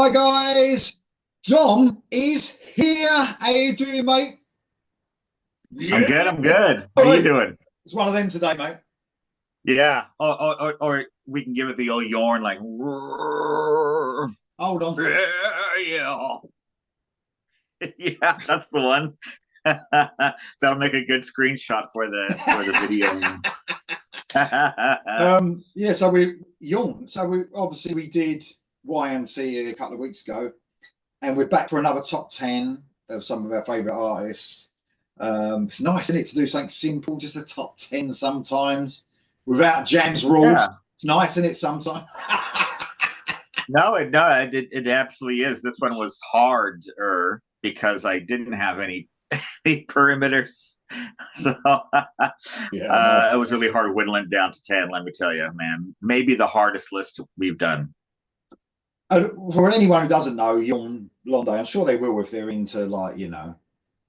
Hi guys, John is here. How you doing, mate? I'm Yeah. good. I'm good. How All you right. doing? It's one of them today, mate. Yeah. Or we can give it the old Yorn like, Hold on. yeah, yeah, that's the one. That'll make a good screenshot for the video. Yeah, so we yawn. So we obviously we did YNT a couple of weeks ago, and we're back for another top 10 of some of our favourite artists. It's nice, isn't it, to do something simple, just a top 10 sometimes, without Jam's rules. Yeah. It's nice, isn't it, sometimes? No, it absolutely is. This one was harder because I didn't have any perimeters, so Yeah, I know. it was really hard whittling down to 10. Let me tell you, man. Maybe the hardest list we've done. For anyone who doesn't know, Yon Londe, I'm sure they will if they're into, like,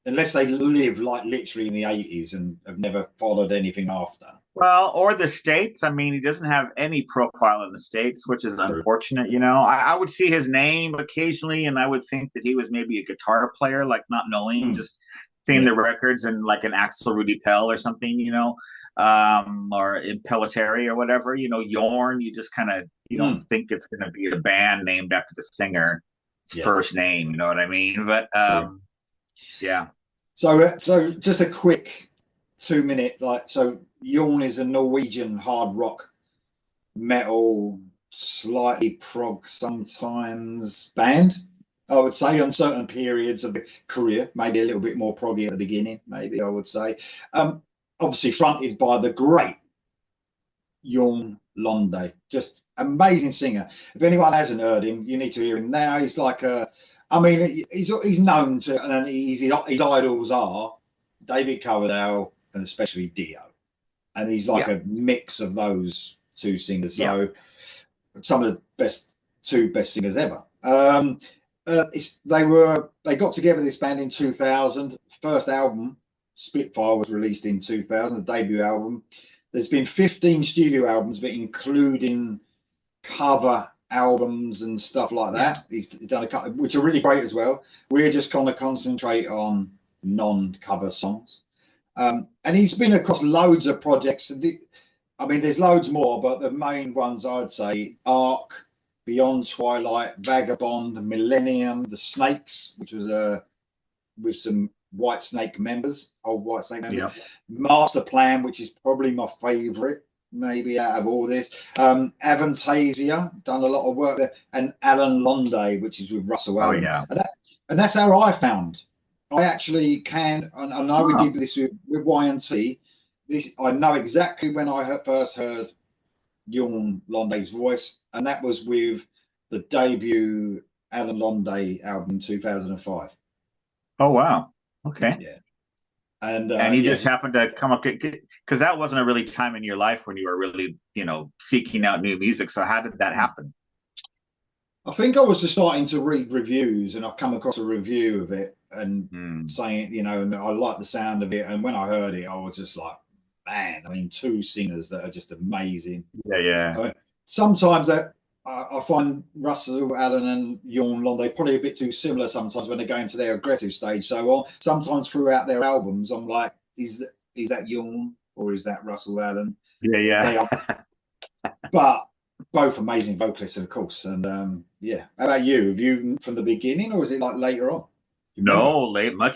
unless they live like literally in the 80s and have never followed anything after. Well, or the States. I mean, he doesn't have any profile in the States, which is True. unfortunate. I would see his name occasionally, and I would think that he was maybe a guitar player, like not knowing, Mm, just seeing yeah. the records and like an Axel Rudy Pell or something, or in Pelletieri or whatever. Yorn, you just kind of you don't Mm, think it's going to be a band named after the singer's yeah. first name. You know what I mean? But True. yeah, So just a quick 2 minute, like, so Yon is a Norwegian hard rock metal, slightly prog sometimes band. I would say on certain periods of the career, maybe a little bit more proggy at the beginning, maybe I would say. Um, Obviously fronted by the great Jorn Londe, just amazing singer. If anyone hasn't heard him, you need to hear him now. He's like I mean, he's known to, and his idols are David Coverdale and especially Dio, and he's like yeah, a mix of those two singers. yeah. So some of the two best singers ever. They got together this band in 2000. First album Spitfire was released in 2000, the debut album. There's been 15 studio albums, but including cover albums and stuff like Yeah. that. He's done a couple, which are really great as well. We're just going to concentrate on non-cover songs. And he's been across loads of projects. I mean, there's loads more, but the main ones I'd say Ark, Beyond Twilight, Vagabond, Millennium, The Snakes, which was with some White Snake members, old White Snake members, Yeah. Master Plan, which is probably my favourite, maybe out of all this. Avantasia, done a lot of work there, and Alan Londe, which is with Russell Oh Allen, yeah. and that's how I found. I actually can, and I know we Oh. did this with Y&T. This I know exactly when I first heard Jorn Londe's voice, and that was with the debut Alan Londe album in 2005. Oh wow. Okay. Yeah, and And you yeah, just happened to come up because that wasn't a really time in your life when you were really, seeking out new music. So how did that happen? I think I was just starting to read reviews, and I come across a review of it and Mm. saying, and I like the sound of it. And when I heard it, I was just like, man, I mean, two singers that are just amazing. Yeah, yeah. I mean, sometimes that I find Russell Allen and Jorn Londe probably a bit too similar sometimes when they go into their aggressive stage. So sometimes throughout their albums, I'm like, is that Jorn or is that Russell Allen? Yeah, They are, yeah. but both amazing vocalists, of course. And yeah, how about you? Have you from the beginning, or is it like later on? You remember? No,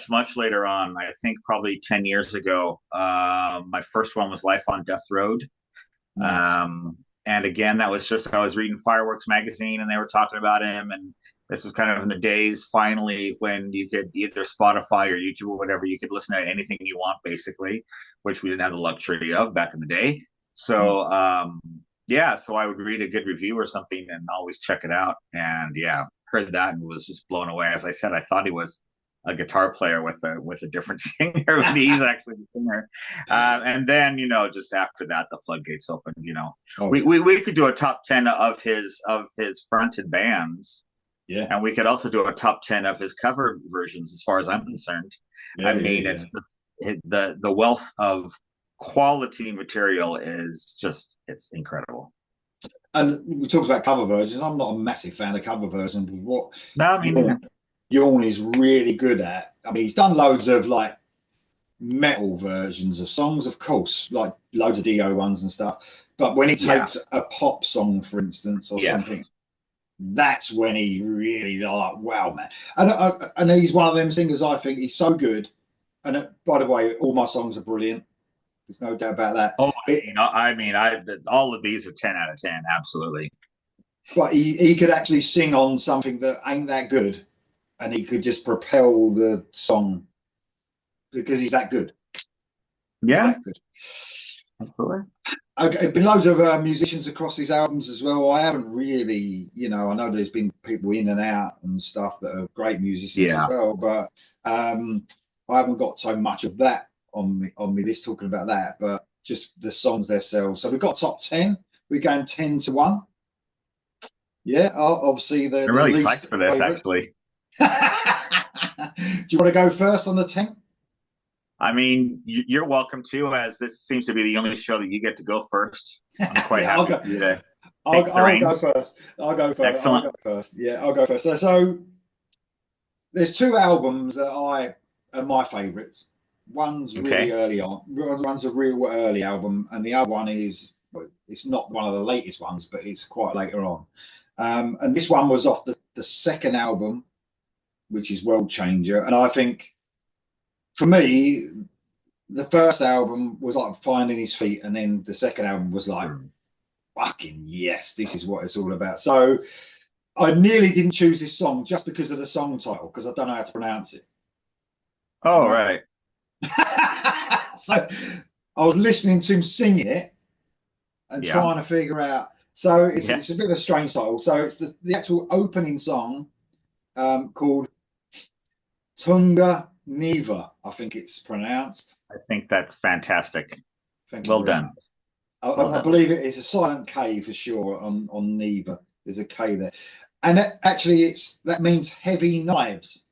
much later on. I think probably 10 years ago. My first one was Life on Death Road. Nice. And again, that was just I was reading Fireworks magazine and they were talking about him. And this was kind of in the days finally when you could either Spotify or YouTube or whatever, you could listen to anything you want, basically, which we didn't have the luxury of back in the day. Mm. So yeah, so I would read a good review or something and always check it out. And yeah, heard that and was just blown away. As I said, I thought he was a guitar player with a different singer, but he's actually the singer. And then just after that, the floodgates opened. Oh We, yeah, we we could do a top 10 of his fronted bands, yeah, and we could also do a top 10 of his cover versions. As far as I'm concerned, I yeah, yeah, mean, yeah. it's the wealth of quality material is just it's incredible. And we talked about cover versions. I'm not a massive fan of cover versions, but what No, I mean, Yorn, Yorn is really good at. I mean, he's done loads of like metal versions of songs, of course, like loads of Dio ones and stuff. But when he yeah, takes a pop song, for instance, or something, yes, that's when he really like, wow, man. And he's one of them singers. I think he's so good. And by the way, all my songs are brilliant. There's no doubt about that. oh, But all of these are 10 out of 10, absolutely. he could actually sing on something that ain't that good, and he could just propel the song because he's that good. He's Yeah, that good. absolutely. There've been loads of musicians across these albums as well. I haven't really, I know there's been people in and out and stuff that are great musicians as Yeah. well, but I haven't got so much of that on me list talking about that, but just the songs themselves. So we've got top 10. We're going 10 to 1. Yeah, obviously I'm the really psyched least for this, favorite. actually. Do you want to go first on the 10? I mean, you're welcome to, as this seems to be the only show that you get to go first. I'm quite Yeah, I'll happy go. for you to take the I'll go reins. first. I'll go first. I'll Excellent. go first. Yeah, I'll go first. So there's two albums that I are my favourites. One's really Okay. early on. One's a real early album, and the other one is it's not one of the latest ones, but it's quite later on. And this one was off the second album, which is World Changer. And I think for me, the first album was like finding his feet, and then the second album was like, Mm. fucking yes, this is what it's all about. So I nearly didn't choose this song just because of the song title, because I don't know how to pronounce it. Oh, Right. right. So I was listening to him singing it and Yeah. trying to figure out. So Yeah. it's a bit of a strange title. So it's the actual opening song called Tunga Neva, I think it's pronounced. I think that's fantastic. Thank you Well very done. much. Well I done. believe it is a silent K for sure on Neva. There's a K there, and actually that means heavy knives,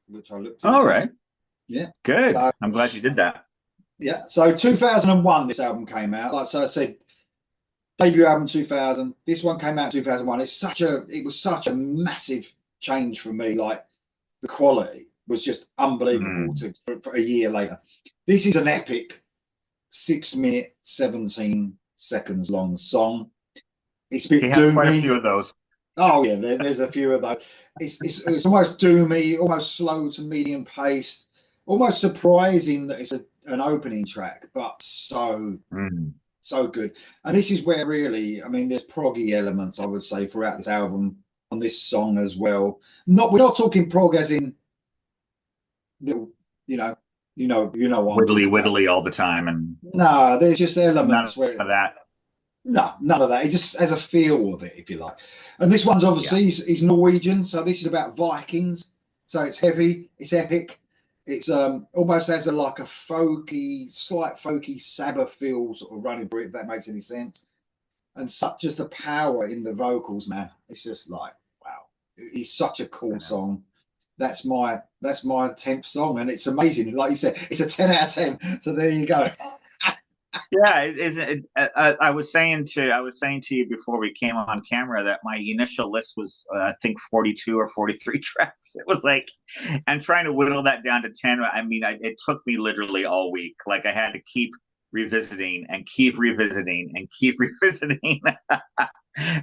which I looked All into. right. Yeah. Good. So I'm glad you did that. yeah. So 2001, this album came out. Like so, I said, debut album 2000. This one came out in 2001. It was such a massive change for me. Like the quality was just unbelievable Mm. for a year later. This is an epic 6 minute 17 seconds long song. It's a He bit has quite a few doomy. of those. Oh yeah, there's a few of those. It's almost doomy, almost slow to medium paced, almost surprising that it's an opening track, but Mm. so good. And this is where really, I mean, there's proggy elements I would say throughout this album on this song as well. Not we're not talking prog as in little, you know, you know what I'm Widdly talking about. widdly all the time, and No, there's just none elements where of that. no, none of that. It just has a feel of it, if you like. And this one's Yeah. obviously he's Norwegian, so this is about Vikings. So it's heavy, it's epic. It's almost has a like a folky, slight folky Sabbath feel sort of running through it, if that makes any sense. And such as the power in the vocals, man. It's just like, wow. It's such a cool song. That's my 10th song, and it's amazing. Like you said, it's a 10 out of 10. So there you go. Yeah, I was saying to you before we came on camera that my initial list was I think 42 or 43 tracks. It was like, and trying to whittle that down to 10. I mean, it took me literally all week. Like I had to keep revisiting and keep revisiting and keep revisiting.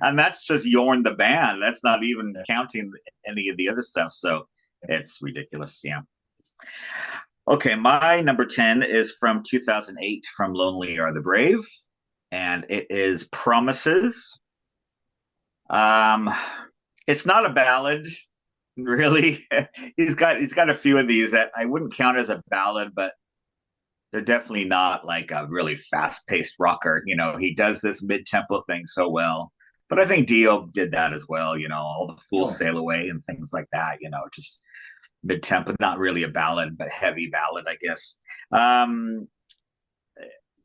And that's just Yorn the band. That's not even counting any of the other stuff. So it's ridiculous. Yeah. Okay, my number 10 is from 2008 from Lonely Are the Brave, and it is Promises. Um, it's not a ballad, really. He's got a few of these that I wouldn't count as a ballad, but they're definitely not like a really fast-paced rocker. He does this mid-tempo thing so well. But I think Dio did that as well, all the fools Oh, sail away and things like that, just mid tempo, not really a ballad, but heavy ballad, I guess. Um,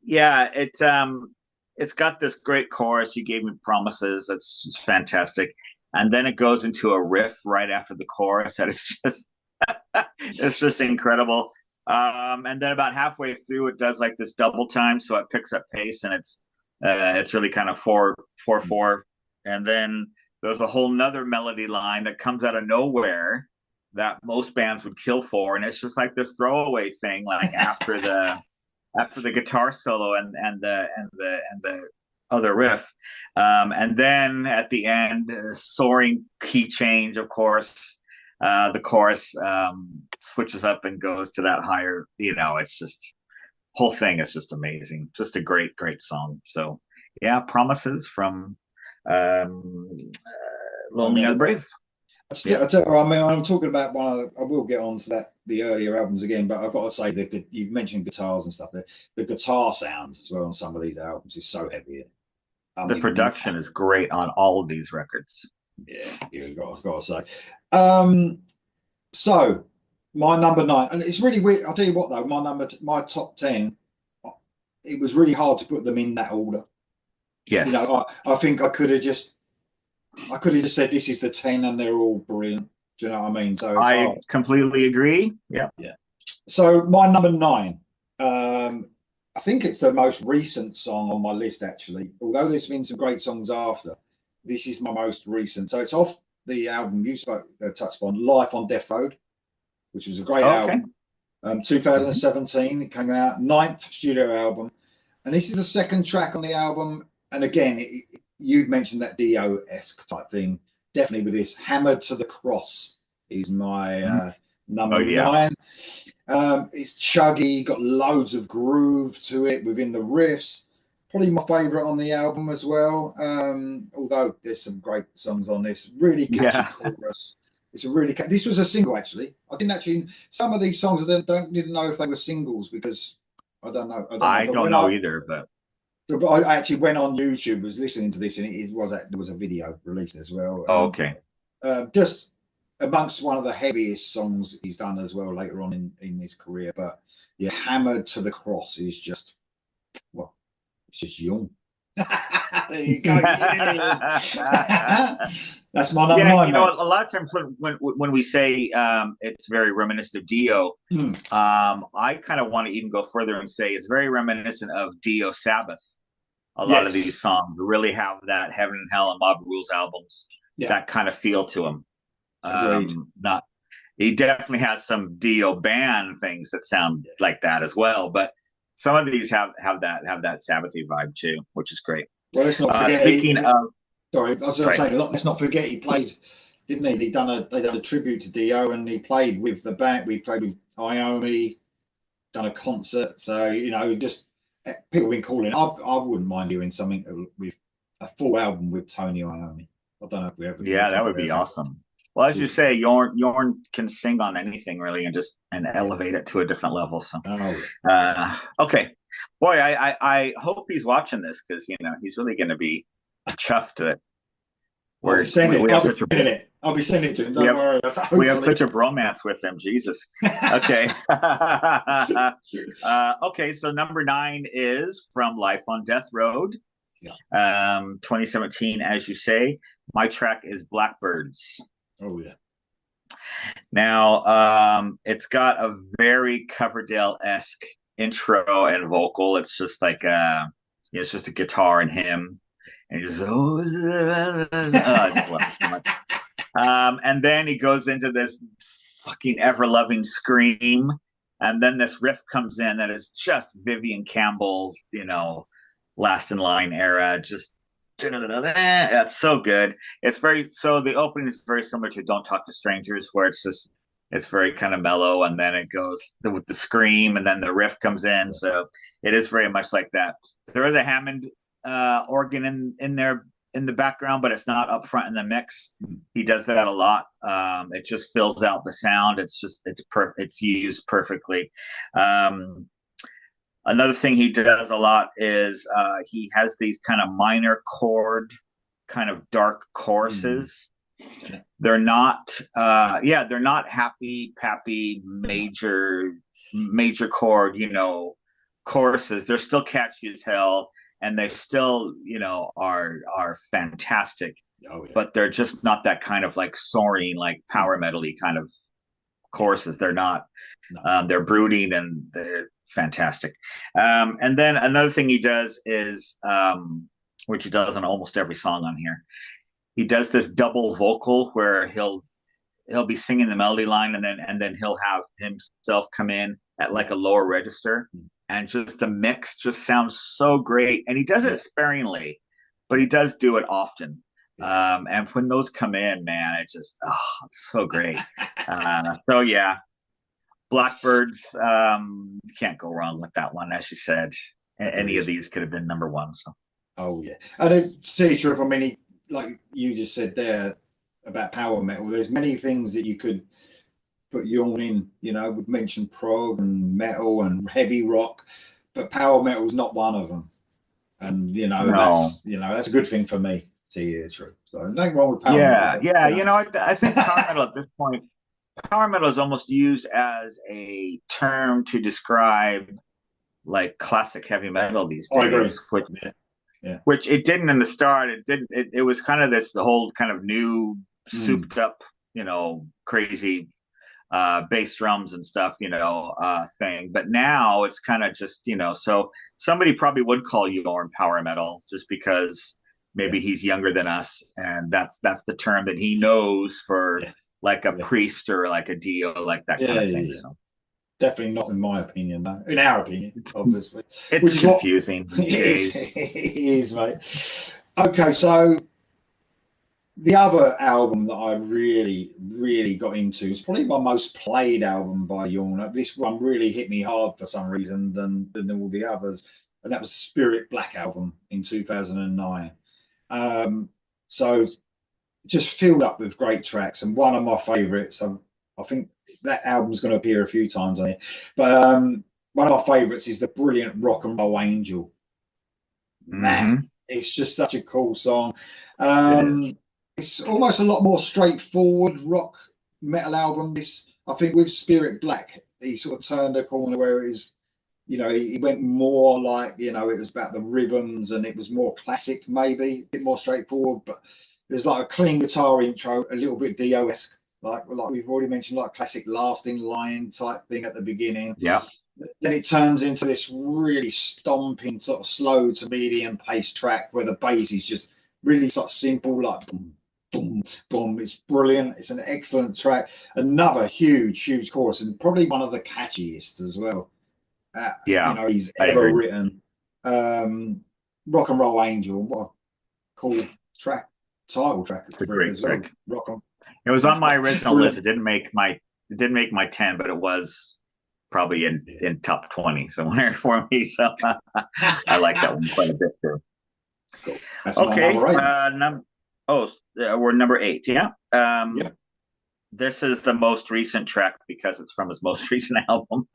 yeah, it's got this great chorus. You gave me promises. That's just fantastic. And then it goes into a riff right after the chorus that is just it's just incredible. And then about halfway through, it does like this double time, so it picks up pace, and it's It's really kind of 4/4/4, and then there's a whole nother melody line that comes out of nowhere that most bands would kill for, and it's just like this throwaway thing, like after the guitar solo and the other riff, and then at the end, soaring key change, of course. The chorus switches up and goes to that higher. It's just whole thing is just amazing. Just a great, great song. So yeah, Promises from Lonely and the Brave. I mean, I'm talking about I will get on to that, the earlier albums again, but I've got to say that you mentioned guitars and stuff. The guitar sounds as well on some of these albums is so heavy. I The mean, production is great on all of these records. yeah, I've got to say. So my number 9, and it's really weird. I'll tell you what though, my top 10, it was really hard to put them in that order. Yes. I think I could have just said this is the 10 and they're all brilliant. Do you know what I mean? So I completely agree. Yeah. Yeah. So my number 9, I think it's the most recent song on my list actually. Although there's been some great songs after, this is my most recent. So it's off the album you touched on, Life on Death Road, which was a great album. 2017, it came out, 9th studio album, and this is the second track on the album. And again, you mentioned that Dio-esque type thing. Definitely with this, Hammered to the Cross is my number 9. It's chuggy, got loads of groove to it within the riffs. Probably my favourite on the album as well. Although there's some great songs on this. Really catchy chorus. It's a really this was a single actually. I didn't actually. Some of these songs I don't even know if they were singles because I don't know. I don't know either, but. But I actually went on YouTube, was listening to this, and there was a video released as well. Okay. Just amongst one of the heaviest songs he's done as well later on in his career. But yeah, Hammered to the Cross is just, well, it's just young. There you go. That's my number 9. A lot of times when we say it's very reminiscent of Dio, I kind of want to even go further and say it's very reminiscent of Dio Sabbath. A lot of these songs really have that Heaven and Hell and Mob Rules albums, that kind of feel to them. He definitely has some Dio band things that sound like that as well, but some of these have that Sabbathy vibe too, which is great. Well, let's not forget. Speaking of, sorry, I was going to say, let's not forget he played, didn't he? They done a tribute to Dio, and he played with the band. We played with Iommi, done a concert. So just people have been calling. I wouldn't mind doing something with a full album with Tony Iommi. I don't know if we ever. Yeah, that would be awesome. Well, as you say, Jorn can sing on anything really, and elevate it to a different level. So, okay, boy, I hope he's watching this because he's really going to be chuffed that I'll be sending it to him. Don't worry. We have such a bromance with him. Jesus. Okay. Okay. So number 9 is from Life on Death Road. 2017, as you say. My track is Blackbirds. Oh yeah. Now, it's got a very Coverdale-esque intro and vocal. It's just like it's just a guitar and him, and he just and then he goes into this fucking ever-loving scream, and then this riff comes in that is just Vivian Campbell, Last in Line era, just. That's so good. The opening is very similar to Don't Talk to Strangers, where it's very kind of mellow, and then it goes with the scream, and then the riff comes in. So it is very much like that. There is a Hammond organ in there in the background, but it's not up front in the mix. He does that a lot. It just fills out the sound. It's used perfectly. Another thing he does a lot is he has these kind of minor chord, kind of dark choruses. They're not, they're not happy, pappy, major chord, choruses. They're still catchy as hell, and they still, are fantastic. Oh, yeah. But they're just not that kind of like soaring, like power metal-y kind of choruses. They're not. No. They're brooding and they're fantastic. And then another thing he does is, which he does on almost every song on here, he does this double vocal where he'll be singing the melody line, and then he'll have himself come in at like Yeah. a lower register, and just the mix just sounds so great. And he does it Yeah. sparingly, but he does do it often. Yeah. And when those come in, man, it's so great. So yeah, Blackbirds, you can't go wrong with that one, as you said. Any Agreed. of these could have been number one. So Oh yeah. And to tell you the truth, I mean, like you just said there about power metal, there's many things that you could put Jorn in. You know, we've mentioned prog and metal and heavy rock, but power metal is not one of them. And no, that's a good thing for me to hear the truth. So nothing wrong with power metal, yeah, but yeah. I think power metal at this point, power metal is almost used as a term to describe like classic heavy metal these I agree. days, which Yeah, yeah. which it didn't in the start. It didn't. It was kind of the whole kind of new, Mm, souped up, crazy bass drums and stuff, thing. But now it's kind of just, so somebody probably would call Jorn power metal just because yeah, maybe he's younger than us, and that's the term that he knows for yeah, like a yeah, priest or like a dio, like that kind yeah, of yeah, thing. yeah. So Definitely not in my opinion, though. In our opinion, obviously, it's which is what confusing it these is. days. It is, mate. Okay, so the other album that I really, really got into is probably my most played album by Jorn. This one really hit me hard for some reason than all the others, and that was Spirit Black album in 2009. So just filled up with great tracks, and one of my favourites. I think that album's going to appear a few times on it, but one of my favourites is the brilliant Rock and Roll Angel. Man, Mm-hmm. it's just such a cool song. It is. Um, it's almost a lot more straightforward rock metal album. This, I think, with Spirit Black, he sort of turned a corner where it is, he went more like, it was about the rhythms and it was more classic, maybe a bit more straightforward. But there's like a clean guitar intro, a little bit Dio-esque, like we've already mentioned, like classic last in line type thing at the beginning. Yeah. Then it turns into this really stomping sort of slow to medium pace track where the bass is just really sort of simple, like boom, boom, boom. It's brilliant. It's an excellent track. Another huge, huge chorus, and probably one of the catchiest as well. Yeah. He's I ever agree. written. Rock and Roll Angel, what a cool track, title track It's a for it great as well. trick. Rock on, It was on my original list. brilliant. It didn't make my 10, but it was probably in top 20 somewhere for me. So I like that one quite a bit too. Cool. That's my Okay. number eight. We're number 8. Yeah. Yep. This is the most recent track because it's from his most recent album,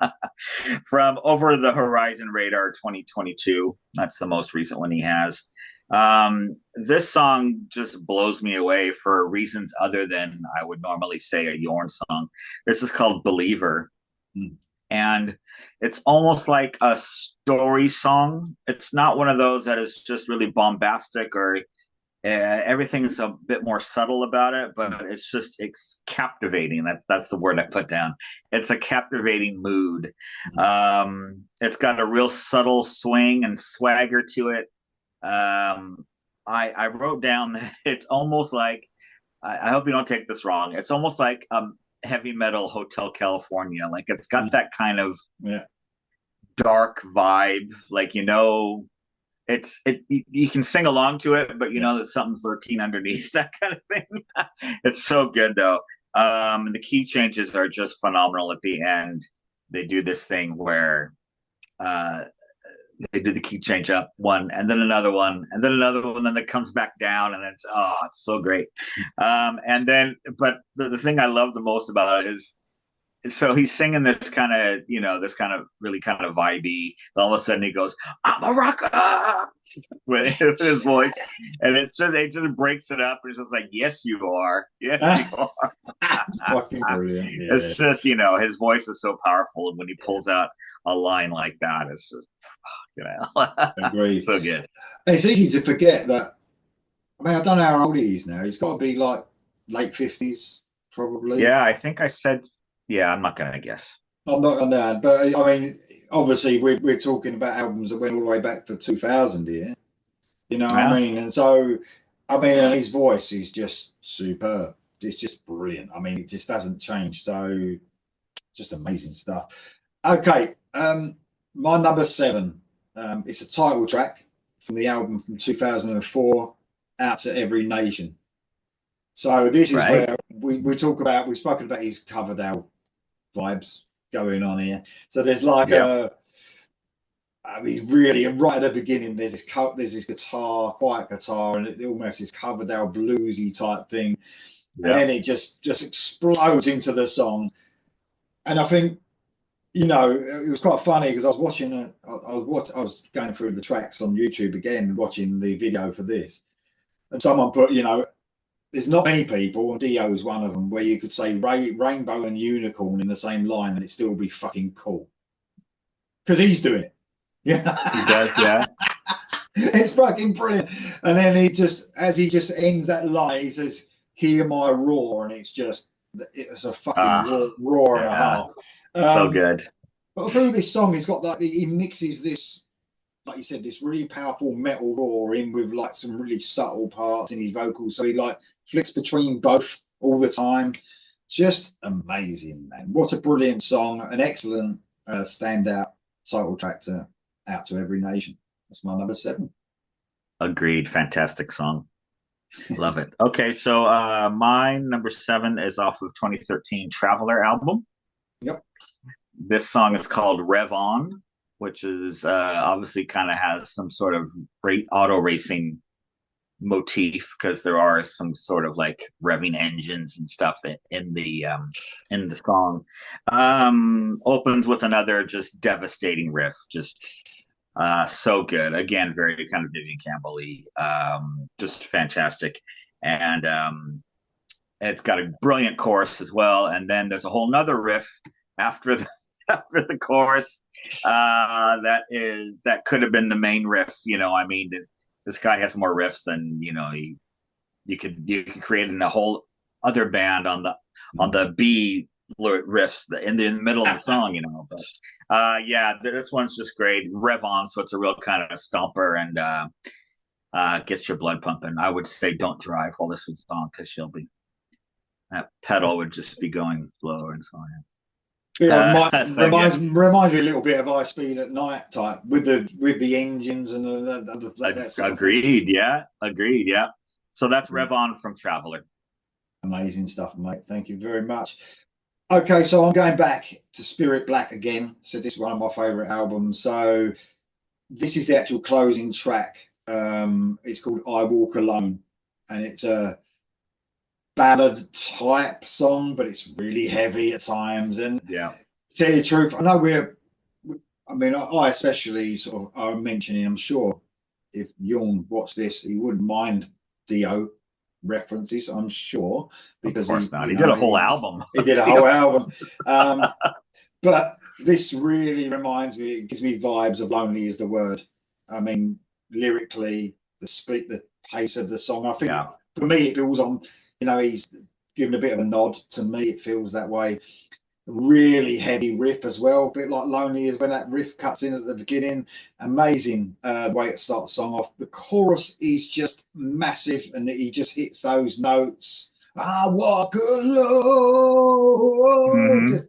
from Over the Horizon Radar 2022. That's the most recent one he has. This song just blows me away for reasons other than I would normally say a Jorn song. This is called Believer, Mm. and it's almost like a story song. It's not one of those that is just really bombastic or everything's a bit more subtle about it, but it's captivating. That's the word I put down. It's a captivating mood. It's got a real subtle swing and swagger to it. I wrote down that it's almost like, I hope you don't take this wrong. It's almost like heavy metal Hotel California. Like it's got Mm. that kind of Yeah. dark vibe. Like you can sing along to it, but you Yeah. know that something's lurking underneath that kind of thing. It's so good though. The key changes are just phenomenal at the end. They do this thing where uh, they do the key change up one and then another one and then another one, and then it comes back down, and it's so great. And then, but the thing I love the most about it is, so he's singing this kind of, this kind of really kind of vibey. All of a sudden he goes, "I'm a rocker," with his voice, and it just breaks it up. And it's just like, "Yes, you are. Yes, you are." Fucking brilliant. Yeah. It's just, his voice is so powerful, and when he Yeah. pulls out a line like that, it's just, Agreed. so good. And it's easy to forget that. I mean, I don't know how old he is now. He's got to be like late 50s, probably. Yeah, I think I said, yeah. I'm not gonna guess. I'm not on that, but I mean, obviously we're talking about albums that went all the way back to 2000 here. You know what I Yeah, mean? And so, I mean, and his voice is just superb. It's just brilliant. I mean, it just doesn't change. So, just amazing stuff. Okay, my number seven. It's a title track from the album from 2004, Out to Every Nation. So this is right. where we talk about, we've spoken about his Coverdale vibes going on here. So there's like Yeah, a, I mean, really, and right at the beginning, there's this guitar, quiet guitar, and it almost is Coverdale bluesy type thing, and yeah. then it just explodes into the song. And I think, you know, it was quite funny because I was watching I was going through the tracks on YouTube again, watching the video for this, and someone put, you know, there's not many people, and Dio is one of them, where you could say Rainbow and Unicorn in the same line and it still be fucking cool because he's doing it. He Yeah. does. Yeah. It's fucking brilliant. And then as he just ends that line, he says, "Hear my roar," and it's a fucking Ah, roar and a yeah. half. So Um, good. but through this song, he's got like he mixes this, like you said, this really powerful metal roar in with like some really subtle parts in his vocals. So he like flicks between both all the time. Just amazing, man. What a brilliant song. An excellent standout title track to Out to Every Nation. That's my number seven. Agreed. Fantastic song. Love it. Okay, so my number seven is off of 2013 Traveler album. Yep. This song is called Rev On, which is obviously kind of has some sort of auto racing motif because there are some sort of like revving engines and stuff in the song. Opens with another just devastating riff, just so good. Again, very kind of Vivian Campbell-y, just fantastic. And it's got a brilliant chorus as well. And then there's a whole nother riff after the after the chorus that could have been the main riff. You know, I mean, this guy has more riffs than you could create in a whole other band on the B riffs in the middle of the song. You know, but yeah, this one's just great. Rev on, so it's a real kind of stomper and gets your blood pumping. I would say don't drive while this was on because that pedal would just be going slower and so on. Yeah, So yeah, reminds me a little bit of High Speed at Night type with the engines and that sort of thing. agreed. Yeah, agreed. Yeah. So that's Rev on from Traveler. Amazing stuff, mate. Thank you very much. Okay, so I'm going back to Spirit Black again. So this is one of my favorite albums. So this is the actual closing track. It's called I Walk Alone, and it's a ballad type song, but it's really heavy at times. And Yeah. to tell you the truth, I know I mean, I especially sort of are mentioning, I'm sure if Jorn watched this, he wouldn't mind Dio references, I'm sure, Of because course not. He did a whole album. he did a whole album. But this really reminds me, it gives me vibes of Lonely is the Word. I mean, lyrically, the pace of the song. I think Yeah. for me, it feels on, you know, he's given a bit of a nod to me. It feels that way. Really heavy riff as well, a bit like Lonely is when that riff cuts in at the beginning. Amazing way to start the song off. The chorus is just massive and he just hits those notes. I walk alone. Mm-hmm. Just,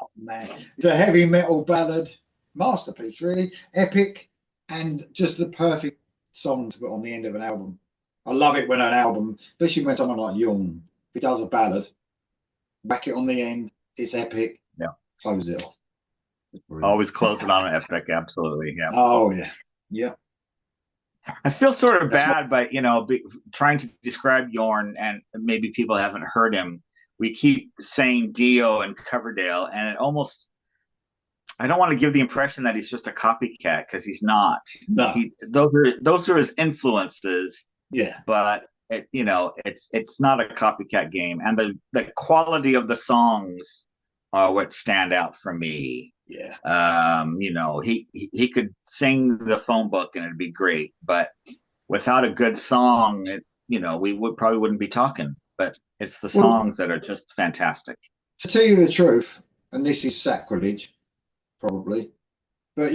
oh man, it's a heavy metal ballad masterpiece, really epic, and just the perfect song to put on the end of an album. I love it when an album, especially when someone like Jorn, if he does a ballad, whack it on the end. It's epic. Yeah. Close it off. Always close it on an epic. Absolutely. Yeah. Oh yeah. Yeah. I feel sort of That's my bad, but trying to describe Jorn, and maybe people haven't heard him. We keep saying Dio and Coverdale, and it almost, I don't want to give the impression that he's just a copycat because he's not. no. Those are his influences, Yeah. but it's not a copycat game, and the quality of the songs are what stand out for me. Yeah. He could sing the phone book and it'd be great, but without a good song, we probably wouldn't be talking. But it's the Well, songs that are just fantastic. to tell you the truth, and this is sacrilege, probably, But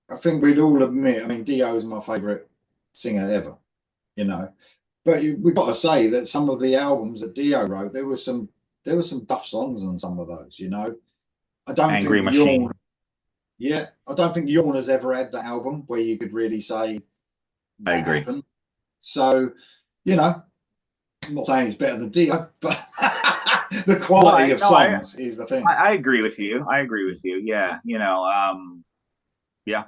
I think we'd all admit. I mean, Dio is my favourite singer ever. You know, but we've got to say that some of the albums that Dio wrote, there were some tough songs on some of those. I don't Angry think Jorn. Machine. Yeah, I don't think Jorn has ever had the album where you could really say I that agree. happened. So, I'm not saying it's better than Dio, but the Well, quality I of no, I, songs is the thing. I agree with you. I agree with you. Yeah, yeah.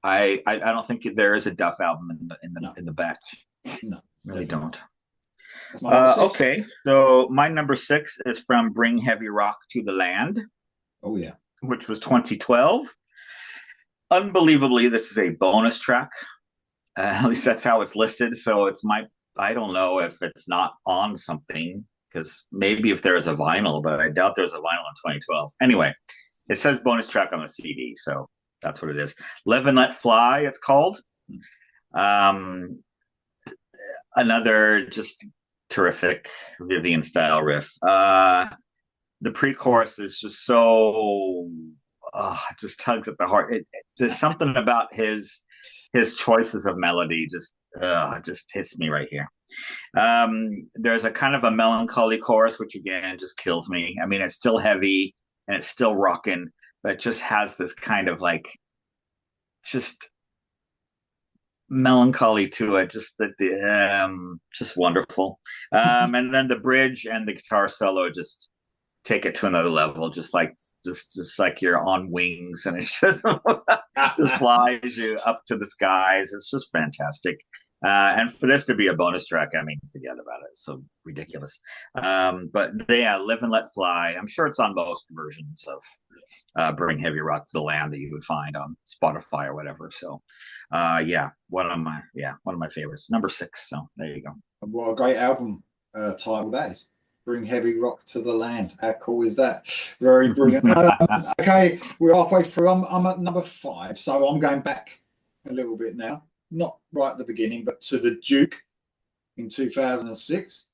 I don't think there is a Duff album No, in the batch. no, Really definitely don't. not. That's my number six. Okay, so my number six is from Bring Heavy Rock to the Land, Oh yeah. which was 2012. Unbelievably, this is a bonus track. At least that's how it's listed. So I don't know if it's not on something because maybe if there is a vinyl, but I doubt there's a vinyl in 2012. Anyway, it says bonus track on the CD, so that's what it is. Live and Let Fly, it's called. Um, Another just terrific Vivian style riff. The pre-chorus is just so it just tugs at the heart. There's something about his choices of melody just hits me right here. There's a kind of a melancholy chorus, which again just kills me. I mean, it's still heavy and it's still rocking, but it just has this kind of like just melancholy to it. Just that the just wonderful. And then the bridge and the guitar solo just take it to another level, just like you're on wings, and it's just flies you up to the skies. It's just fantastic. And for this to be a bonus track, I mean, forget about it. It's so ridiculous. But yeah, Live and Let Fly. I'm sure it's on most versions of Bring Heavy Rock to the Land that you would find on Spotify or whatever. So, one of my favorites, number six. So there you go. What a great album title that is. Bring Heavy Rock to the Land. How cool is that? Very brilliant. Okay, we're halfway through. I'm at number five, so I'm going back a little bit now. Not right at the beginning, but to the Duke in 2006,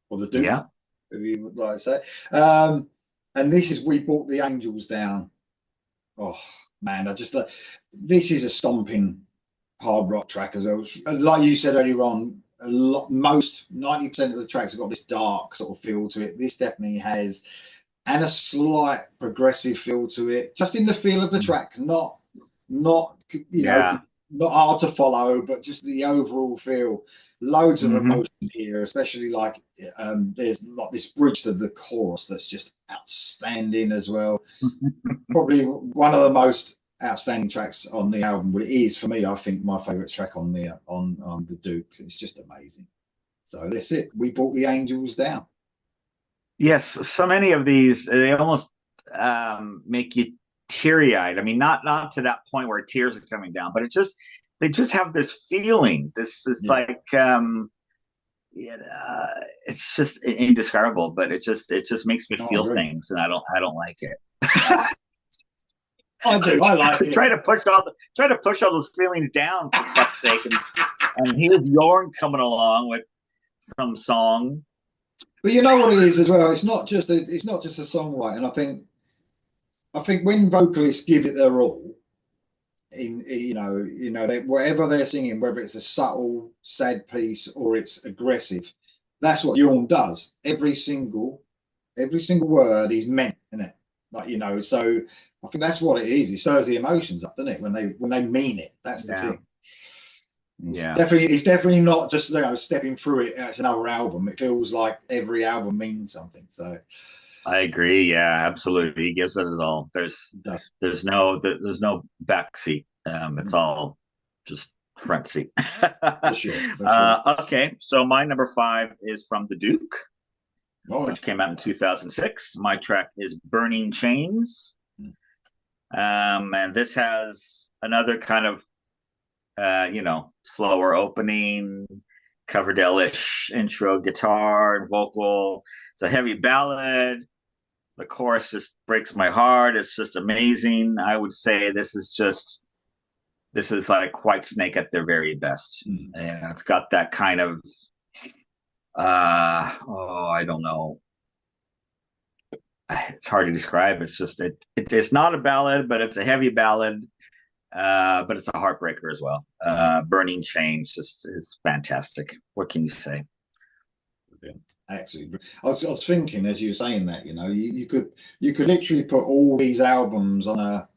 or the Duke, Yeah, if you would like to say. And this is We Brought the Angels Down. Oh, man, this is a stomping hard rock track as well. Like you said earlier on, most 90% of the tracks have got this dark sort of feel to it. This definitely has, and a slight progressive feel to it, just in the feel of the track, not yeah. not hard to follow, but just the overall feel. Loads of Mm-hmm. emotion here, especially like there's like this bridge to the chorus that's just outstanding as well. Probably one of the most outstanding tracks on the album. Well, it is for me. I think my favourite track on the Duke. It's just amazing. So that's it. We brought the angels down. Yes, so many of these they almost make you teary eyed. I mean, not to that point where tears are coming down, but they just have this feeling. This is Yeah. like it's just indescribable, but it just makes me No, I feel agree. things, and I don't like it. I do. I like it. Try to push all those feelings down for fuck's sake, and here's Jorn coming along with some song. But you know what it is as well. It's not just a songwriting. I think when vocalists give it their all, whatever they're singing, whether it's a subtle, sad piece or it's aggressive, that's what Jorn does. Every single word is meant, isn't it? Like so I think that's what it is. It stirs the emotions up, doesn't it? When they mean it, that's the Yeah, thing. yeah. It's definitely not just stepping through it. It's another album. It feels like every album means something. So I agree. Yeah, absolutely. He gives it his all. it does. There's no back seat. It's all just front seat. For sure, for sure. Okay, so my number five is from the Duke, All right. which came out in 2006. My track is Burning Chains. And this has another kind of slower opening, Coverdale-ish intro guitar and vocal. It's a heavy ballad. The chorus just breaks my heart. It's just amazing. I would say this is like White Snake at their very best. Mm. And it's got that kind of I don't know. It's hard to describe. It's just it's not a ballad, but it's a heavy ballad but it's a heartbreaker as well. Burning Chains just is fantastic. What can you say? Yeah, absolutely. I was thinking as you were saying that, you could literally put all these albums on a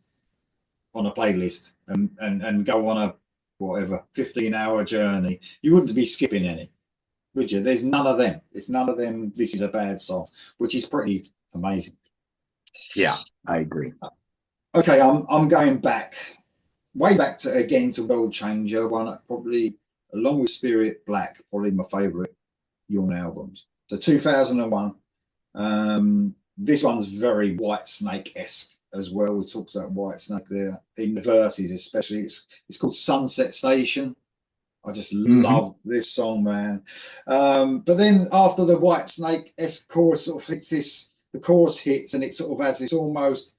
playlist and go on a whatever 15-hour journey. You wouldn't be skipping any, would you? There's none of them. It's none of them. This is a bad song, which is pretty amazing. Yeah, I agree. Okay, I'm going back, way back to again to World Changer, one probably along with Spirit Black, probably my favourite Yorn albums. So 2001. This one's very White Snake-esque as well. We talked about White Snake there in the verses, especially. It's called Sunset Station. I just love this song, man. But then after the White Snake-esque chorus sort of hits this, the chorus hits and it sort of has this almost,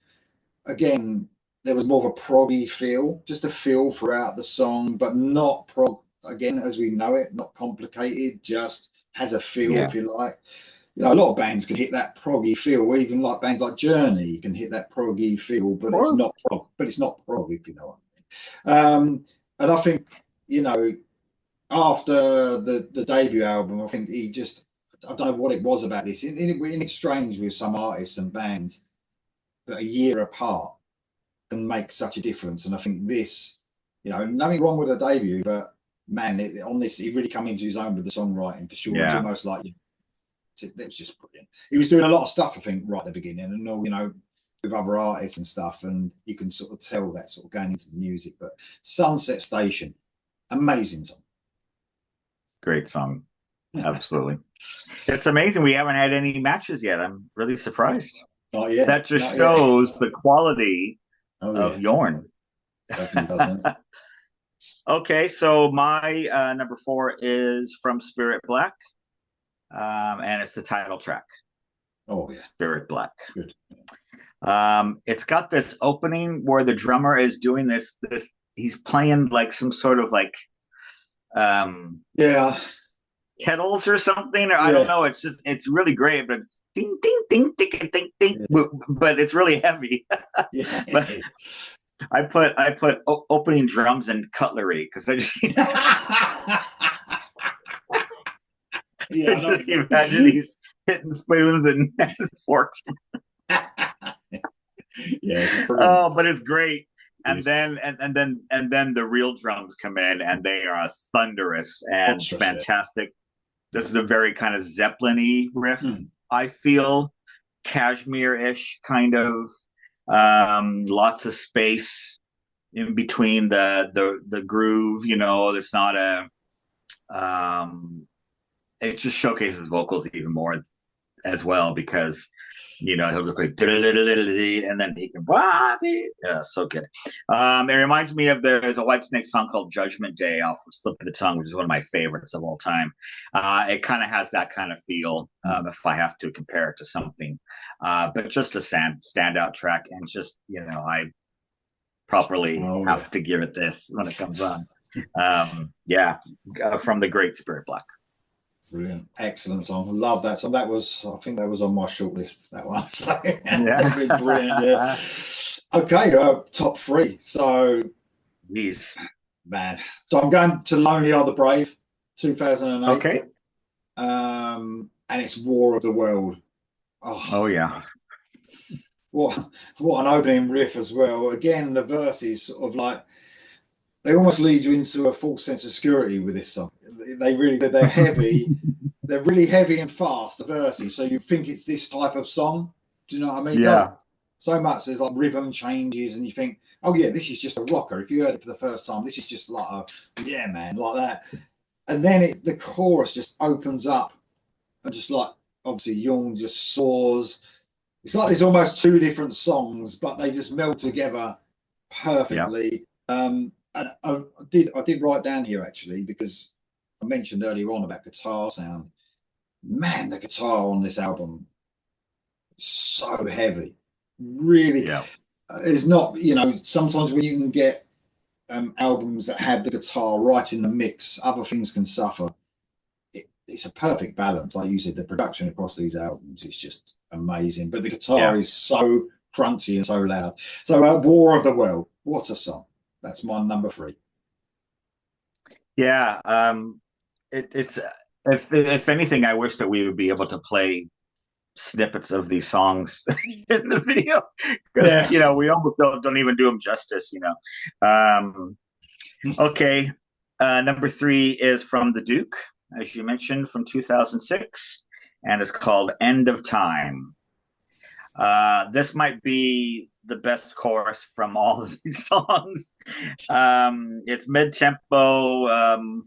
again, there was more of a proggy feel, just a feel throughout the song, but not prog, again, as we know it, not complicated, just has a feel, Yeah. if you like. A lot of bands can hit that proggy feel, even like bands like Journey can hit that proggy feel, but it's not prog, if you know what I mean. And I think, after the debut album, I think I don't know what it was about this. It's strange with some artists and bands that a year apart can make such a difference. And I think this, nothing wrong with the debut, but man, on this, he really come into his own with the songwriting for sure. It's almost like it was just brilliant. He was doing a lot of stuff, I think, right at the beginning, and all, with other artists and stuff, and you can sort of tell that sort of going into the music. But Sunset Station, amazing song. Great song. Absolutely. It's amazing we haven't had any matches yet. I'm really surprised. Not yet. That just shows the quality of Jorn. Definitely doesn't it? Okay, so my number 4 is from Spirit Black, and it's the title track. Oh yeah, Spirit Black. Good. It's got this opening where the drummer is doing this. He's playing like some sort of like, yeah, kettles or something, or I don't know. It's really great, but it's ding ding ding ding ding ding, but it's really heavy. Yeah. But I put opening drums and cutlery because I just Yeah, I just imagine he's hitting spoons and forks. Yeah. Oh, but it's great. And then the real drums come in and they are thunderous and fantastic. This is a very kind of Zeppelin-y riff, I feel, Kashmir-ish kind of, lots of space in between the groove. There's not it just showcases vocals even more as well, because he'll go like, and then he can, yeah, so good. It reminds me of there's a Whitesnake song called Judgment Day off of Slip of the Tongue, which is one of my favorites of all time. It kind of has that kind of feel, if I have to compare it to something, but just a standout track, and just, I properly have to give it this when it comes on. From the great Spirit Black. Brilliant, excellent song. Love that song. I think that was on my short list. That one. So, brilliant. Yeah. Okay, top 3. So, man. So I'm going to Lonely Are the Brave, 2008. Okay. And it's War of the World. Oh yeah. What an opening riff as well. Again, the verses sort of like, they almost lead you into a false sense of security with this song. They're heavy. They're really heavy and fast, the verses. So you think it's this type of song. Do you know what I mean? Yeah. So much. There's like rhythm changes, and you think, oh yeah, this is just a rocker. If you heard it for the first time, this is just like yeah, man, like that. And then the chorus just opens up, and just like, obviously Jorn just soars. It's like there's almost 2 different songs, but they just meld together perfectly. Yeah. And I did write down here actually, because I mentioned earlier on about guitar sound. Man, the guitar on this album is so heavy. Really, it's not, sometimes when you can get albums that have the guitar right in the mix, other things can suffer. It's a perfect balance. Like you said, the production across these albums is just amazing. But the guitar is so crunchy and so loud. So War of the World, what a song. That's my number 3. Yeah. It's if anything, I wish that we would be able to play snippets of these songs in the video because Yeah. we almost don't even do them justice. Okay, number 3 is from the Duke, as you mentioned, from 2006, and it's called "End of Time." This might be the best chorus from all of these songs. It's mid-tempo.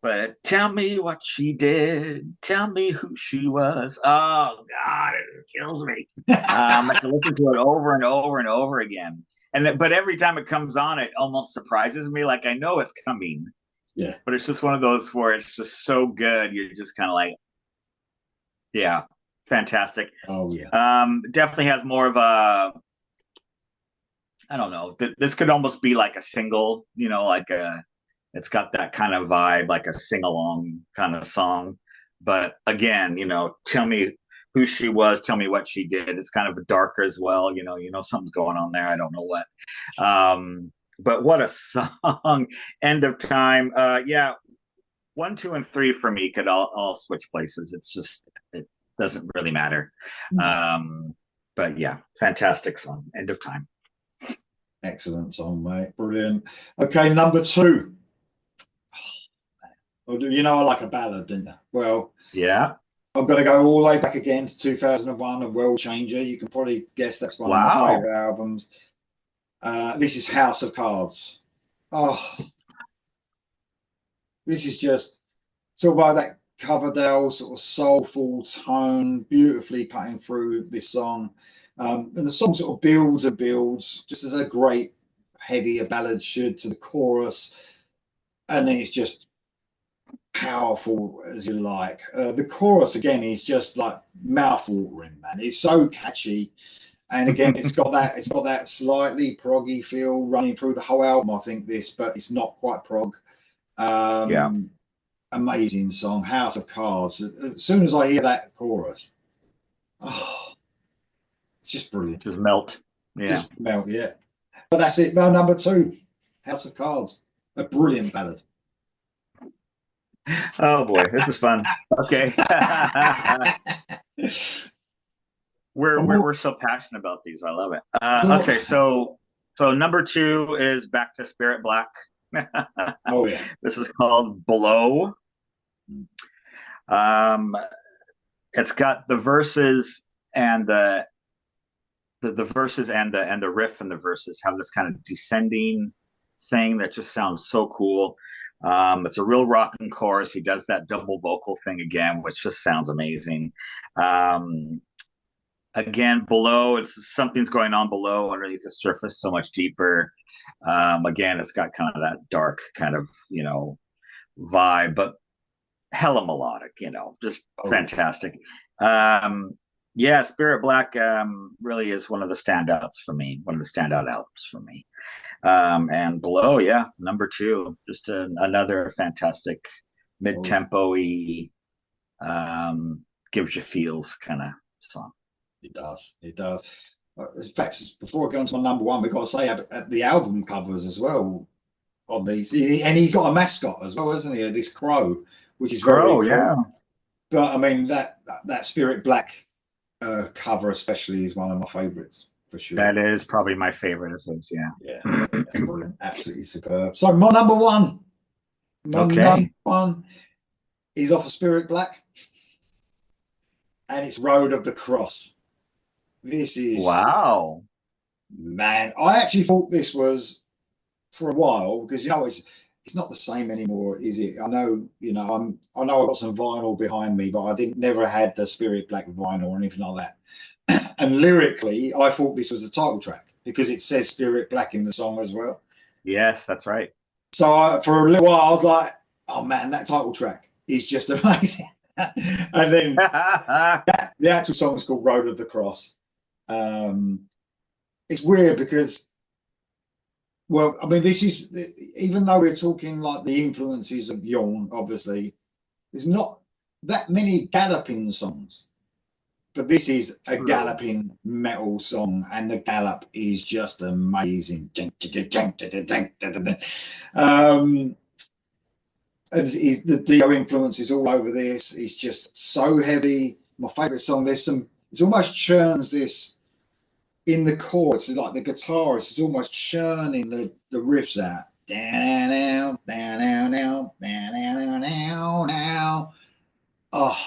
But tell me what she did. Tell me who she was. Oh God, it kills me. I can listen to it over and over and over again. But every time it comes on, it almost surprises me. Like I know it's coming, Yeah. but it's just one of those where it's just so good. You're just kind of like, yeah, fantastic. Oh yeah. Definitely has more of a, I don't know. This could almost be like a single, like a it's got that kind of vibe, like a sing along kind of song. But again, tell me who she was, tell me what she did. It's kind of dark as well. Something's going on there. I don't know what. But what a song! End of Time. Yeah, 1, 2, and 3 for me could all switch places. It's just it doesn't really matter. But yeah, fantastic song. End of Time. Excellent song, mate. Brilliant. Okay, number 2. Oh, I like a ballad, didn't you? Well, yeah. I'm going to go all the way back again to 2001, A World Changer. You can probably guess that's one of my favorite albums. This is House of Cards. Oh, this is just sort of like that Coverdale sort of soulful tone, beautifully cutting through this song. And the song sort of builds and builds, just as a great heavy a ballad should, to the chorus. And then it's just powerful as you like. The chorus again is just like mouth-watering, man. It's so catchy, and again, it's got that slightly proggy feel running through the whole album. I think but it's not quite prog. Yeah. Amazing song, House of Cards. As soon as I hear that chorus, oh, it's just brilliant. Just melt. Yeah. Just melt. Yeah. But that's it. Well, number 2, House of Cards, a brilliant ballad. Oh boy, this is fun. Okay. we're so passionate about these. I love it. Okay, so number 2 is Back to Spirit Black. Oh yeah. This is called Below. It's got the verses and the verses and the riff and the verses have this kind of descending thing that just sounds so cool. It's a real rocking chorus. He does that double vocal thing again, which just sounds amazing. Again, below, it's something's going on below underneath the surface, so much deeper. Again, it's got kind of that dark kind of vibe, but hella melodic. Just fantastic. Yeah, Spirit Black really is one of the standouts for me, one of the standout albums for me. And Below, yeah, number 2, just another fantastic mid-tempo-y, gives you feels kind of song. It does. In fact, before I go into my number 1, we've got to say the album covers as well on these, and he's got a mascot as well, hasn't he? This crow, which is very cool. Yeah. But I mean that Spirit Black cover especially is one of my favorites for sure. That is probably my favorite of his. Yeah, that's brilliant. Absolutely superb. So my number 1, number 1 is off of Spirit Black, and it's Road of the Cross. This is wow, man. I actually thought this was for a while because it's not the same anymore, is it? I know, I know I've got some vinyl behind me, but I never had the Spirit Black vinyl or anything like that. And lyrically, I thought this was the title track because it says Spirit Black in the song as well. Yes, that's right. So for a little while, I was like, oh man, that title track is just amazing. And then the actual song is called Road of the Cross. It's weird because, well, I mean, this is, even though we're talking like the influences of Jorn, obviously, there's not that many galloping songs. but this is a True. galloping metal song, and the gallop is just amazing. And the Dio influence is all over this. It's just so heavy. My favorite song. It almost churns this in the chorus. It's like the guitarist is almost churning the riffs out. Down, down, down, down, down. Oh,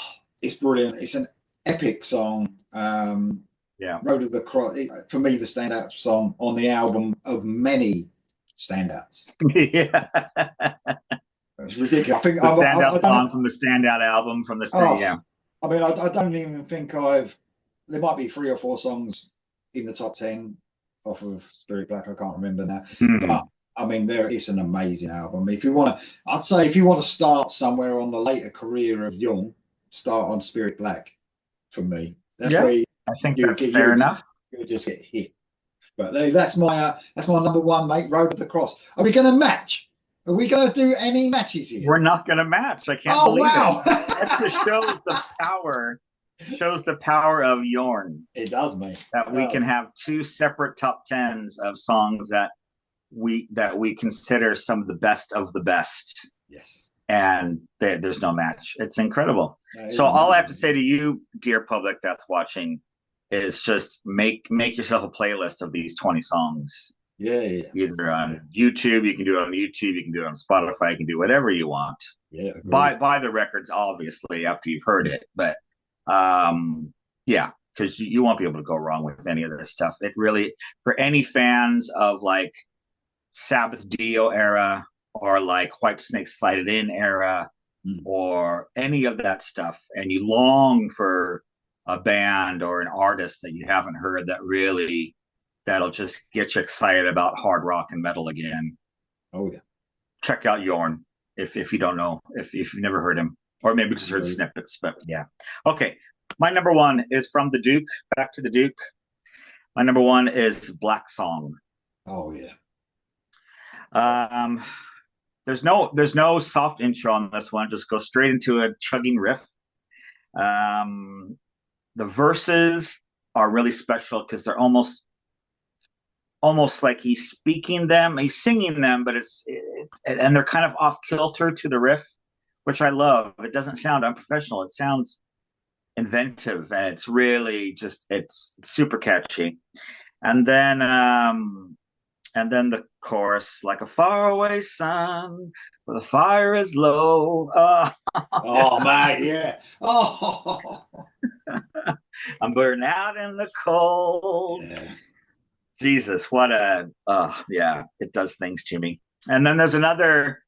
it's brilliant. It's an epic song. Yeah. Road of the Cross, for me, the standout song on the album of many standouts. Yeah. It's ridiculous. I think The standout I song don't. from the standout album from the Oh, yeah. I mean, I don't even think There might be 3 or 4 songs in the top 10 off of Spirit Black. I can't remember now, but I mean, it's an amazing album. If you want to, I'd say if you want to start somewhere on the later career of Jorn, start on Spirit Black. For me, that's Yeah, where I think that's fair enough. You just get hit. But that's my number 1, mate. Road of the Cross. Are we going to match? Are we going to do any matches here? We're not going to match. I can't believe it. That just shows the power. Shows the power of Jorn. It does, mate. That we can have 2 separate top 10s of songs that we consider some of the best. Yes. And there's no match. It's incredible. So all I have to say to you, dear public that's watching, is just make yourself a playlist of these 20 songs. Yeah. Either on YouTube, you can do it on YouTube, you can do it on Spotify, you can do whatever you want. Yeah. Buy the records, obviously, after you've heard it. But yeah, because you won't be able to go wrong with any of this stuff. It really, for any fans of like Sabbath Dio era, or like Whitesnake Slide It In era, or any of that stuff, and you long for a band or an artist that you haven't heard that'll just get you excited about hard rock and metal again. Oh yeah. Check out Jorn if you don't know, if you've never heard him, or maybe just heard snippets. But yeah. Okay. My number 1 is from the Duke. Back to the Duke. My number 1 is Black Song. Oh yeah. There's no soft intro on this one. Just go straight into a chugging riff. The verses are really special because they're almost like he's speaking them, he's singing them, but and they're kind of off kilter to the riff, which I love. It doesn't sound unprofessional. It sounds inventive, and it's really it's super catchy. And then the chorus, like a faraway sun where the fire is low. Oh man, yeah. Oh, I'm burning out in the cold. Yeah. Jesus, what yeah, it does things to me. And then there's another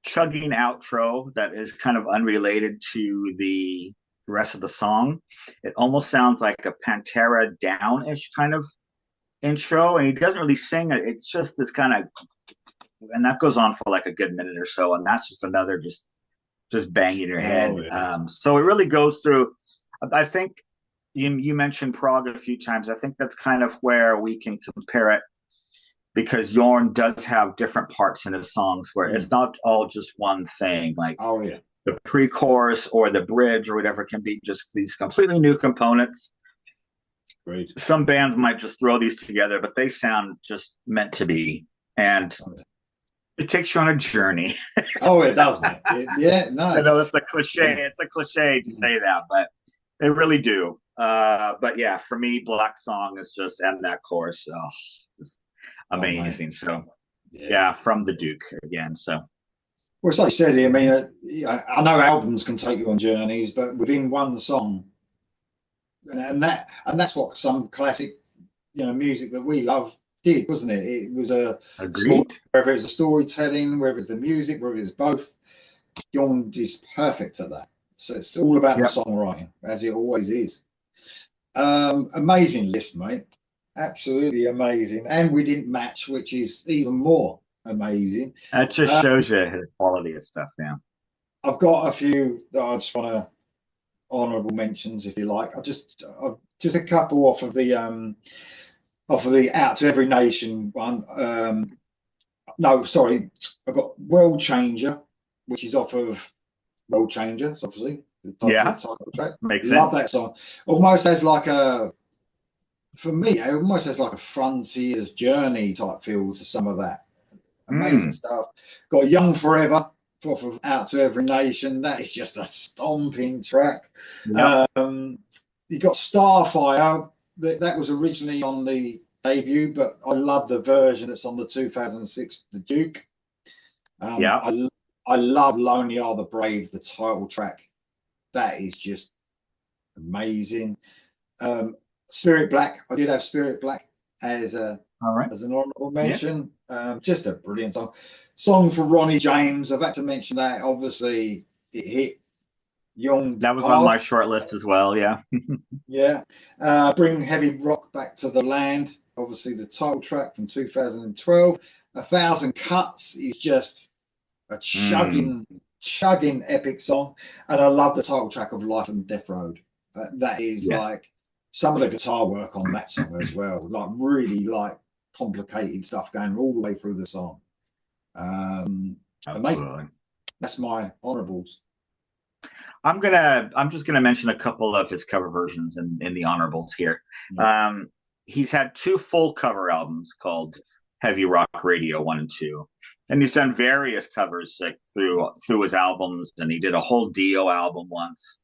chugging outro that is kind of unrelated to the rest of the song. It almost sounds like a Pantera Down-ish kind of intro, and he doesn't really sing it. It's just this kind of, and that goes on for like a good minute or so, and that's just another just banging your head. Yeah. So it really goes through. I think you mentioned prog a few times. I think that's kind of where we can compare it, because Jorn does have different parts in his songs where it's not all just one thing. Like the pre-chorus or the bridge or whatever can be just these completely new components. Great. Some bands might just throw these together, but they sound just meant to be. And it takes you on a journey. Oh, it does, man. Yeah, no. I know that's a cliche. Yeah. It's a cliche to say that, but they really do. But yeah, for me, Black Song is just, and that chorus, it's amazing. So yeah, from the Duke again. So. Well, as I said, I mean, I know albums can take you on journeys, but within one song, and that's what some classic, music that we love did, wasn't it? It was whether it's a storytelling, whether it's the music, whether it's both. Jorn is perfect at that. So it's all about the songwriting, as it always is. Amazing list, mate. Absolutely amazing. And we didn't match, which is even more amazing. That just shows you his quality of stuff now. I've got a few that I just want to honourable mentions, if you like. Just a couple off of the Out to Every Nation one. No, sorry, I've got World Changer, which is off of World Changers, obviously, the Yeah, title track. makes Love sense. that song. Almost as like a, for me, it almost has like a frontier's journey type feel to some of that. Amazing Mm, stuff. Got Young Forever for Out to Every Nation. That is just a stomping track. yep. You got Starfire. That was originally on the debut, but I love the version that's on the 2006 The Duke. Yeah. I love Lonely Are the Brave, the title track. That is just amazing. Um, Spirit Black. I did have Spirit Black as a All right. as an honourable Yeah. mention. Just a brilliant song. Song for Ronnie James. I've had to mention that. Obviously, it hit young That was on hard. my short list as well. Yeah. Yeah. Bring heavy rock back to the land. Obviously, the title track from 2012. A Thousand Cuts is just a Mm, chugging epic song. And I love the title track of Life and Death Road. That is yes. like some of the guitar work on that song as well. Like really like complicated stuff going all the way through the song. Amazing. Absolutely. That's my honorables. I'm just gonna mention a couple of his cover versions in the honorables here. Yeah. Um, he's had two full cover albums called Heavy Rock Radio 1 and 2. And he's done various covers like through his albums, and he did a whole Dio album once.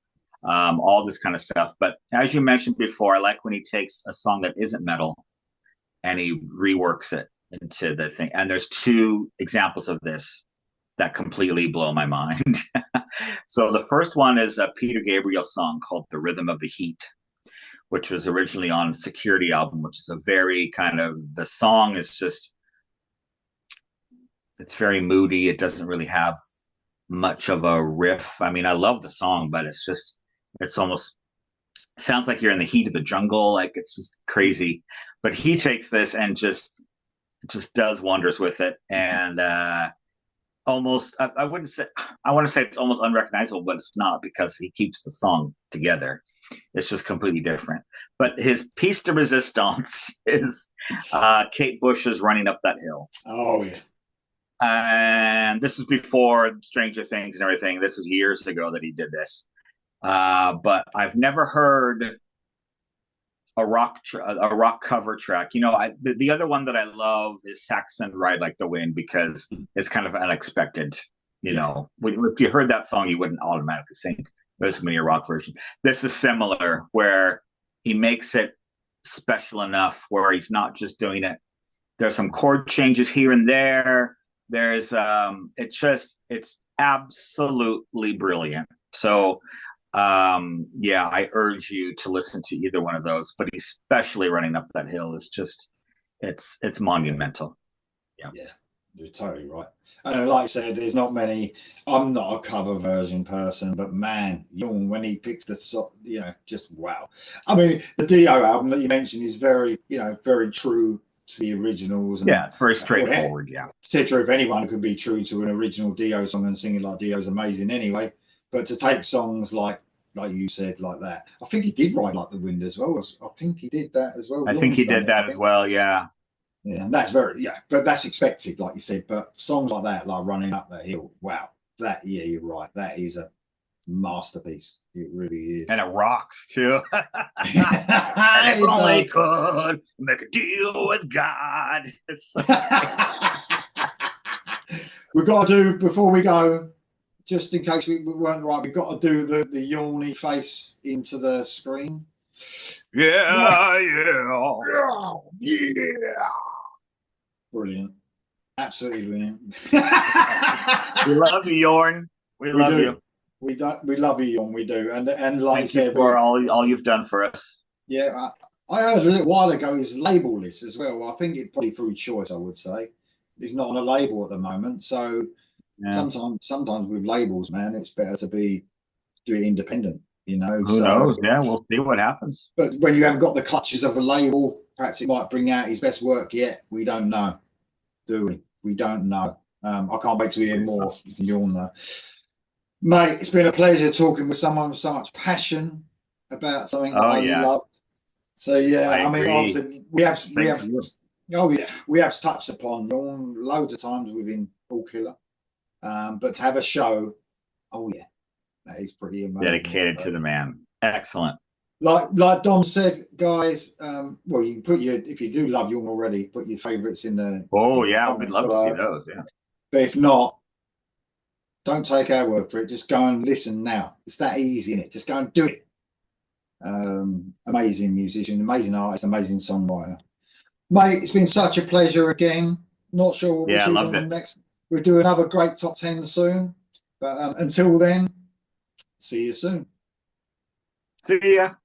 All this kind of stuff. But as you mentioned before, I like when he takes a song that isn't metal and he reworks it into the thing. And there's two examples of this that completely blow my mind. So the first one is a Peter Gabriel song called "The Rhythm of the Heat," which was originally on Security album, which is a very kind of, the song is just, it's very moody. It doesn't really have much of a riff. I mean, I love the song, but it's almost sounds like you're in the heat of the jungle. Like it's just crazy. But he takes this and just does wonders with it. And almost, I wouldn't say, I want to say it's almost unrecognizable, but it's not, because he keeps the song together. It's just completely different. But his piece de resistance is Kate Bush's "Running Up That Hill." Oh yeah. And this was before Stranger Things and everything. This was years ago that he did this. But I've never heard a rock cover track. You know, the other one that I love is Saxon "Ride Like the Wind," because it's kind of unexpected. You Yeah. know, if you heard that song, you wouldn't automatically think there's going to be a rock version. This is similar, where he makes it special enough where he's not just doing it. There's some chord changes here and there. There's it's absolutely brilliant. So yeah, I urge you to listen to either one of those, but especially "Running Up That Hill" is just, it's Yeah. monumental. Yeah. Yeah. You're totally right. And like I said, there's not many. I'm not a cover version person, but man, Young, when he picks the just wow. I mean, the Dio album that you mentioned is very, very true to the originals, and Yeah, it's very well, straightforward. Yeah. etc. If anyone could be true to an original Dio song and sing it like Dio's amazing anyway. But to take songs like you said, like that, I think he did "Ride Like the Wind" as well. I think he did that as well. I think Young's he done did it, I that as think. well. Yeah. Yeah, and that's but that's expected, like you said. But songs like that, like "Running Up That Hill," wow, yeah, you're right. That is a masterpiece. It really And is. it rocks too. And if It only does. could make a deal with God. It's We've got to do, before we go, just in case we weren't right, we've got to do the yawny face into the screen. yeah, yeah. Yeah. Brilliant. Absolutely brilliant. We love you, Jorn. We We love do. you. We love you, Yon. We do. And like you Thank you said, for all you've done for us. yeah, I heard a little while ago he's labelless as well. I think it probably through choice, I would say. He's not on a label at the moment. So Yeah. sometimes with labels, man, it's better to do it independent, Who So, knows? Yeah, we'll see what happens. but when you haven't got the clutches of a label, perhaps it might bring out his best work yet. We don't know, do we? We don't know. I can't wait to hear more from you all know. Mate, it's been a pleasure talking with someone with so much passion about something that Oh I yeah, love. So yeah, I I mean, agree. obviously we Same have for you. oh yeah, we have touched upon Dawn loads of times within All Killer, but to have a show, oh yeah, That is pretty amazing. Dedicated to the man. Excellent. Like Dom said, guys. Well, you can put your, if you do love Jorn already, put your favourites in Oh the yeah, we'd comments love to see below. those. Yeah. But if not, don't take our word for it. Just go and listen now. It's that easy, innit? Just go and do it. Amazing musician, amazing artist, amazing songwriter. Mate, it's been such a pleasure again. Not sure what we're Yeah, choosing loved on it. next. We'll do another great top 10 soon. But until then, see you soon. See ya.